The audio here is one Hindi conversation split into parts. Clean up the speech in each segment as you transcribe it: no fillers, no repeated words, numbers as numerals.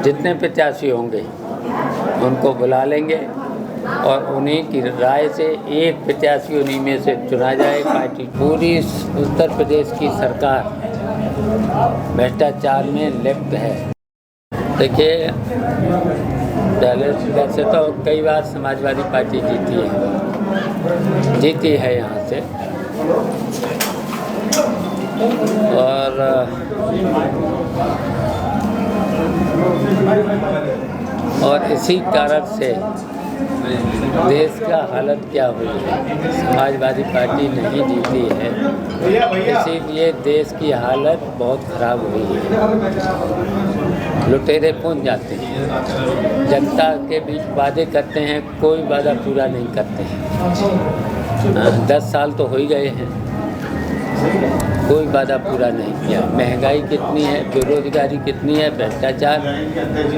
जितने प्रत्याशी होंगे उनको बुला लेंगे और उन्हीं की राय से एक प्रत्याशी उन्हीं में से चुना जाए। पार्टी पूरी उत्तर प्रदेश की सरकार भ्रष्टाचार में लिप्त है। देखिए, वैसे तो कई बार समाजवादी पार्टी जीती है यहाँ से, और इसी कारण से देश का हालत क्या हुई है। समाजवादी पार्टी नहीं जीती है, इसीलिए देश की हालत बहुत ख़राब हुई है। लुटेरे पहुंच जाते हैं, जनता के बीच वादे करते हैं, कोई वादा पूरा नहीं करते हैं। 10 साल तो हो ही गए हैं, कोई वादा पूरा नहीं किया। महंगाई कितनी है, बेरोजगारी कितनी है, भ्रष्टाचार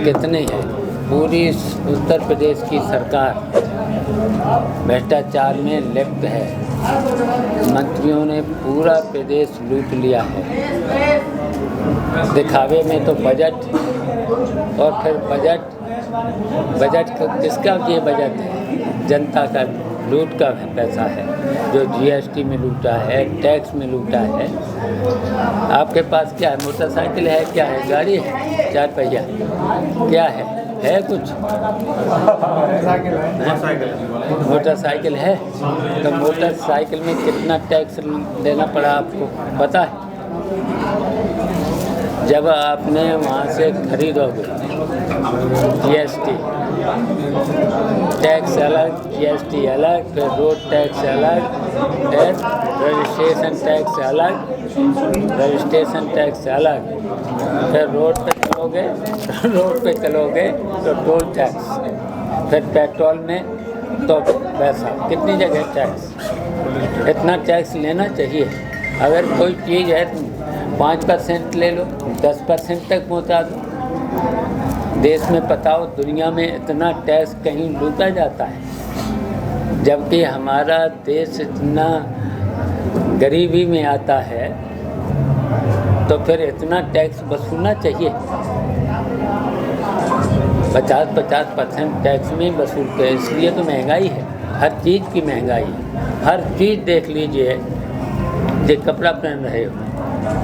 कितने हैं। पूरी उत्तर प्रदेश की सरकार भ्रष्टाचार में लिप्त है। मंत्रियों ने पूरा प्रदेश लूट लिया है। दिखावे में तो बजट, और फिर बजट किसका ये बजट है? जनता का लूट का पैसा है, जो जीएसटी में लूटा है, टैक्स में लूटा है। आपके पास क्या है? मोटरसाइकिल है, क्या है? गाड़ी है, 4 पहिया, क्या है कुछ? मोटरसाइकिल है। तो मोटरसाइकिल में कितना टैक्स देना पड़ा आपको पता है? जब आपने वहाँ से खरीदोगे, जीएसटी टैक्स अलग, जीएसटी अलग, फिर रोड टैक्स अलग, फिर रजिस्ट्रेशन टैक्स अलग, फिर रोड पे चलोगे तो टोल टैक्स, फिर पेट्रोल में तो पैसा, कितनी जगह टैक्स। इतना टैक्स लेना चाहिए। अगर कोई चीज़ है 5% ले लो, 10% तक पहुँचा दो। देश में बताओ, दुनिया में इतना टैक्स कहीं लूटा जाता है? जबकि हमारा देश इतना गरीबी में आता है, तो फिर इतना टैक्स वसूलना चाहिए। 50% टैक्स में वसूलते हैं, इसलिए तो महंगाई है। हर चीज़ की महंगाई है। हर चीज़ देख लीजिए, जो कपड़ा पहन रहे हो,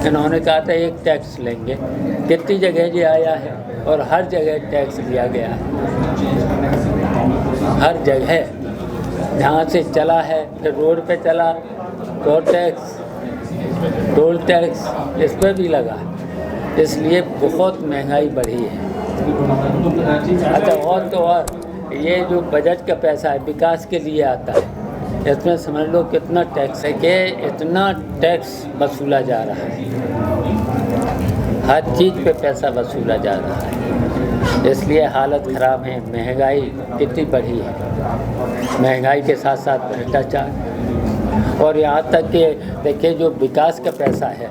इन्होंने कहा था एक टैक्स लेंगे, कितनी जगह ये आया है, और हर जगह टैक्स लिया गया है। हर जगह जहाँ से चला है, फिर रोड पे चला तो टोल टैक्स इस पर भी लगा, इसलिए बहुत महंगाई बढ़ी है। अच्छा, और ये जो बजट का पैसा है, विकास के लिए आता है, इसमें समझ लो कितना टैक्स है कि इतना टैक्स वसूला जा रहा है। हर चीज़ पे पैसा वसूला जा रहा है, इसलिए हालत ख़राब है। महंगाई कितनी बढ़ी है, महंगाई के साथ साथ भ्रष्टाचार। और यहाँ तक कि देखिए, जो विकास का पैसा है,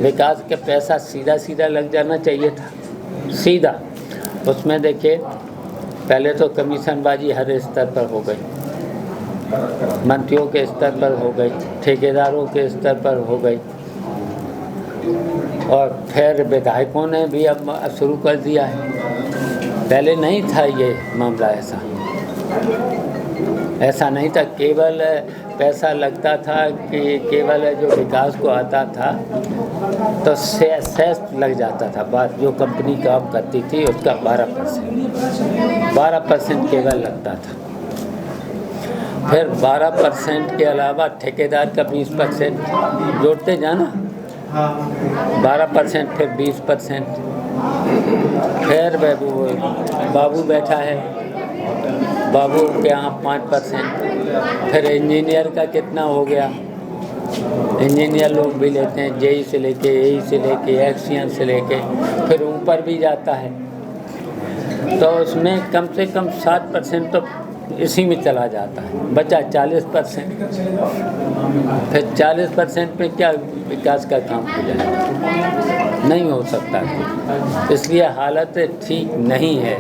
विकास का पैसा सीधा लग जाना चाहिए था, सीधा। उसमें देखिए, पहले तो कमीशनबाजी हर स्तर पर हो गई, मंत्रियों के स्तर पर हो गई, ठेकेदारों के स्तर पर हो गई, और फिर विधायकों ने भी अब शुरू कर दिया है। पहले नहीं था ये मामला, ऐसा नहीं था। केवल पैसा लगता था कि केवल जो विकास को आता था तो सेस लग जाता था। बात जो कंपनी काम करती थी उसका 12% केवल लगता था। फिर 12% के अलावा ठेकेदार का 20% जोड़ते जाना, 12%, फिर 20%, फिर बाबू बैठा है, बाबू के यहाँ 5%, फिर इंजीनियर का कितना हो गया। इंजीनियर लोग भी लेते हैं, जेई से लेके, एई से लेके, एक्सियन से लेके, फिर ऊपर भी जाता है। तो उसमें कम से कम 7% तो इसी में चला जाता है, बचा 40%। फिर 40% पे क्या विकास का काम हो जाएगा? नहीं हो सकता। इसलिए हालत ठीक नहीं है।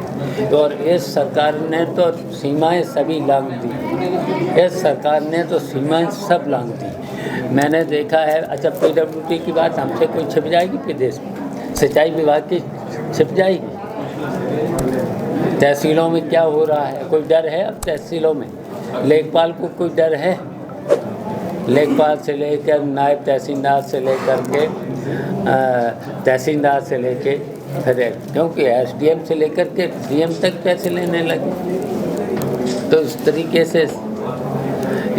और इस सरकार ने तो सीमाएं सभी लांघ दी, इस सरकार ने तो सीमाएं सब लांघ दी। मैंने देखा है। अच्छा, PWD की बात हमसे कोई छिप जाएगी प्रदेश में? सिंचाई विभाग की छिप जाएगी? तहसीलों में क्या हो रहा है, कोई डर है अब तहसीलों में? लेखपाल को कोई डर है? लेखपाल से लेकर नायब तहसीलदार से लेकर के तहसीलदार से लेके फिर क्योंकि एसडीएम से लेकर के डीएम तक पैसे लेने लगे। तो इस तरीके से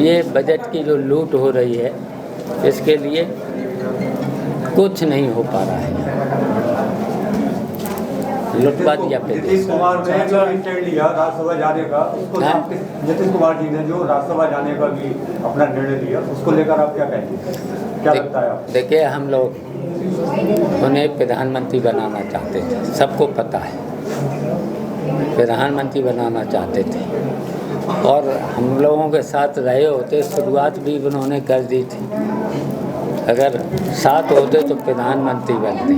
ये बजट की जो लूट हो रही है, इसके लिए कुछ नहीं हो पा रहा है। लुटपाट या नीतीश कुमार ने जो स्टैंड लिया राज्यसभा जाने का, उसको नीतीश कुमार जी ने जो राज्यसभा जाने का भी अपना निर्णय लिया, उसको लेकर आप क्या कहेंगे, क्या लगता है आपको? देखिए, हम लोग उन्हें प्रधानमंत्री बनाना चाहते थे, सबको पता है, प्रधानमंत्री बनाना चाहते थे और हम लोगों के साथ रहे होते, शुरुआत भी उन्होंने कर दी थी। अगर साथ होते तो प्रधानमंत्री बनते।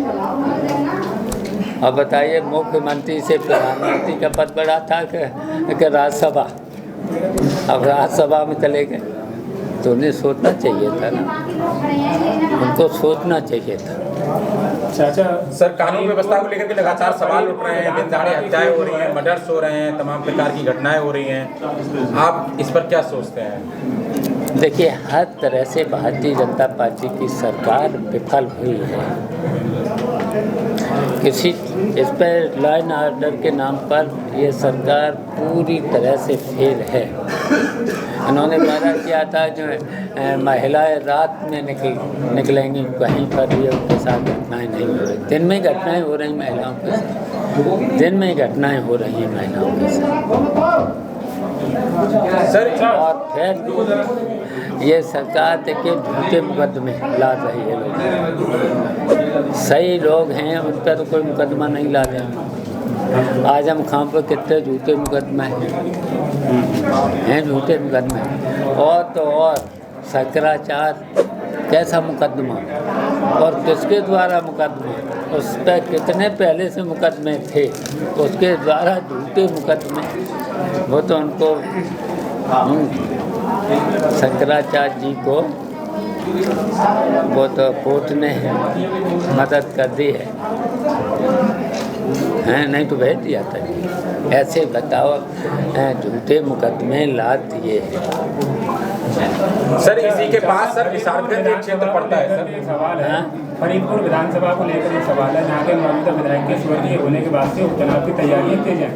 अब बताइए, मुख्यमंत्री से प्रधानमंत्री का पद बढ़ा था कि राज्यसभा? अब राज्यसभा में चले गए तो उन्हें सोचना चाहिए था ना, उनको सोचना चाहिए था। चाचा सर, कानून व्यवस्था को लेकर के लगातार सवाल उठ रहे हैं, दिन दहाड़े हत्याएं हो रही हैं, मर्डर्स हो रहे हैं, तमाम प्रकार की घटनाएं हो रही हैं, आप इस पर क्या सोचते हैं? देखिए, हर तरह से भारतीय जनता पार्टी की सरकार विफल हुई है। किसी इस पर लॉ एंड ऑर्डर के नाम पर ये सरकार पूरी तरह से फेल है। उन्होंने वादा किया था जो महिलाएं रात में निकलेंगी, कहीं पर भी उनके साथ घटनाएं नहीं हो रही। दिन में घटनाएं हो रही महिलाओं के साथ, दिन में घटनाएं हो रही हैं महिलाओं के साथ। सर, और फिर ये सरकार देखिए झूठे मुकदमे ला रही है। लोग सही लोग हैं, उन पर तो कोई मुकदमा नहीं ला रहे हैं। आजम खान पर कितने झूठे मुकदमे हैं, झूठे मुकदमे। और तो और शंकराचार कैसा मुकदमा, और किसके द्वारा मुकदमा, उस पर कितने पहले से मुकदमे थे, उसके द्वारा झूठे मुकदमे। वो तो उनको शंकराचार्य जी को वो तो कोर्ट ने मदद कर दी है, नहीं तो भेज दिया था। ऐसे बताओ, झूठे मुकदमे ला दिए हैं। सर, इसी के पास सर विशालगंज एक क्षेत्र पड़ता है सर, सवाल है फरीदपुर विधानसभा को लेकर एक सवाल है, जहाँ के मौजूदा विधायक के स्वर्गीय होने के बाद से उपचुनाव की तैयारियां तेज हैं।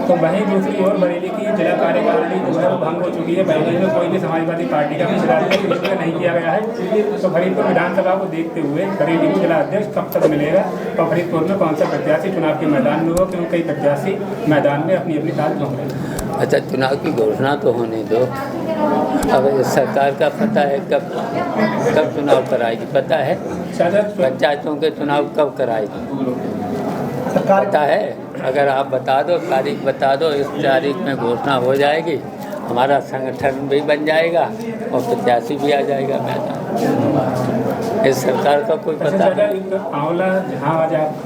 तो वहीं दूसरी ओर बरेली की जिला कार्यकारिणी जो है वो भंग हो चुकी है। बरेली में कोई भी समाजवादी पार्टी का विश्वास नहीं किया गया है। तो फरीदपुर विधानसभा को देखते हुए बरेली को जिला अध्यक्ष कब तक मिलेगा, और फरीदपुर में कौन सा प्रत्याशी चुनाव के मैदान में हो, क्योंकि कई प्रत्याशी मैदान में अपनी अपनी ताल झोंक रहे हैं। अच्छा, चुनाव की घोषणा तो होने दो। अब सरकार का पता है कब चुनाव कराएगी, पता है? पंचायतों के चुनाव कब कराएगी पता है? अगर आप बता दो, तारीख बता दो, इस तारीख में घोषणा हो जाएगी, हमारा संगठन भी बन जाएगा और प्रत्याशी भी आ जाएगा मैदान। इस सरकार का कोई पता नहीं।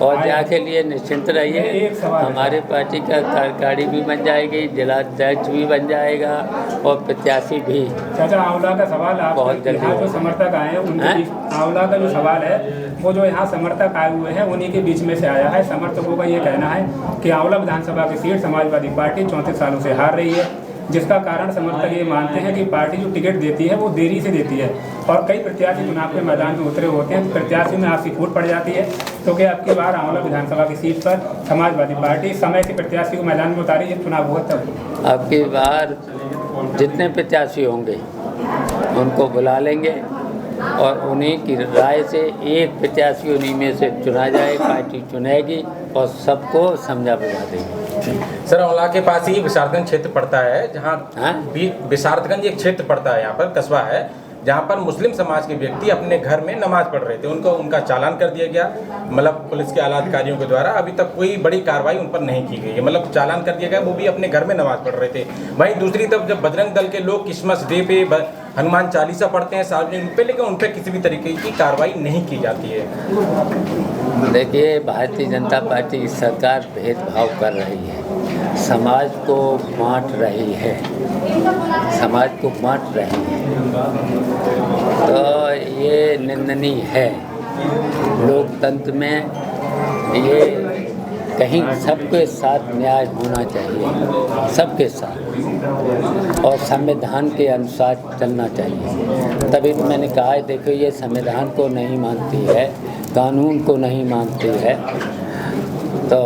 और जाके लिए निश्चिंत रहिए, हमारी पार्टी का कार्यकारिणी भी बन जाएगी, जिला अध्यक्ष भी बन जाएगा और प्रत्याशी भी। चाचा, आंवला का सवाल आप बहुत जल्दी जो समर्थक आए हैं उनके आंवला का जो सवाल है, वो जो यहाँ समर्थक आए हुए हैं उन्हीं के बीच में से आया है। समर्थकों का ये कहना है कि आंवला विधानसभा की सीट समाजवादी पार्टी 34 सालों से हार रही है, जिसका कारण समर्थक ये मानते हैं कि पार्टी जो टिकट देती है वो देरी से देती है, और कई प्रत्याशी चुनाव के मैदान में उतरे होते हैं, प्रत्याशी में आपसी फूट पड़ जाती है। तो क्या आपकी बार आंवला विधानसभा की सीट पर समाजवादी पार्टी समय से प्रत्याशी को मैदान में उतारी जब चुनाव हुआ तब? आपकी बार जितने प्रत्याशी होंगे उनको बुला लेंगे और उन्हीं की राय से एक प्रत्याशी उन्हीं में से चुना जाए, पार्टी चुनेगी और सबको समझा बुझा देगी। सर, आंवला के पास ही विशालगंज क्षेत्र पड़ता है, जहाँ विशालगंज एक क्षेत्र पड़ता है, यहाँ पर कस्बा है, जहाँ पर मुस्लिम समाज के व्यक्ति अपने घर में नमाज पढ़ रहे थे। उनका चालान कर दिया गया, मतलब पुलिस के आला अधिकारियों के द्वारा। अभी तक कोई बड़ी कार्रवाई उन पर नहीं की गई है, मतलब चालान कर दिया गया, वो भी अपने घर में नमाज पढ़ रहे थे। वहीं दूसरी तरफ जब बजरंग दल के लोग क्रिसमस डे पे हनुमान चालीसा पढ़ते हैं सार्वजनिक रूप पे, लेकिन उन पर किसी भी तरीके की कार्रवाई नहीं की जाती है। देखिए, भारतीय जनता पार्टी की सरकार भेदभाव कर रही है, समाज को बांट रही है, समाज को बांट रही है, तो ये निंदनीय है। लोकतंत्र में ये कहीं सबके साथ न्याय होना चाहिए, सबके साथ, और संविधान के अनुसार चलना चाहिए। तभी तो मैंने कहा है, देखो ये संविधान को नहीं मानती है, कानून को नहीं मानती है, तो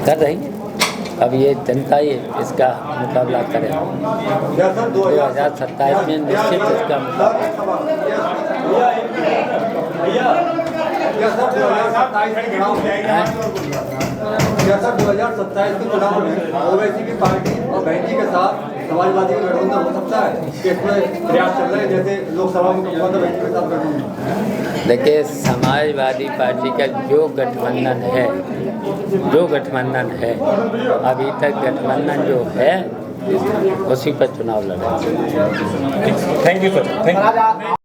कर रही है। अब ये जनता ही इसका मुकाबला करेगी। 2027 में निश्चित इसका मुकाबला। सर 2027 के चुनाव में ओवैसी की पार्टी और बहनजी के साथ समाजवादी का गठबंधन हो सकता है कि इसमें प्रयास चल रहे हैं, जैसे लोकसभा में बहनजी के साथ गठबंधन? देखिए, समाजवादी पार्टी का जो गठबंधन है अभी तक गठबंधन जो है उसी पर चुनाव लड़ा। Thank you sir, thank you.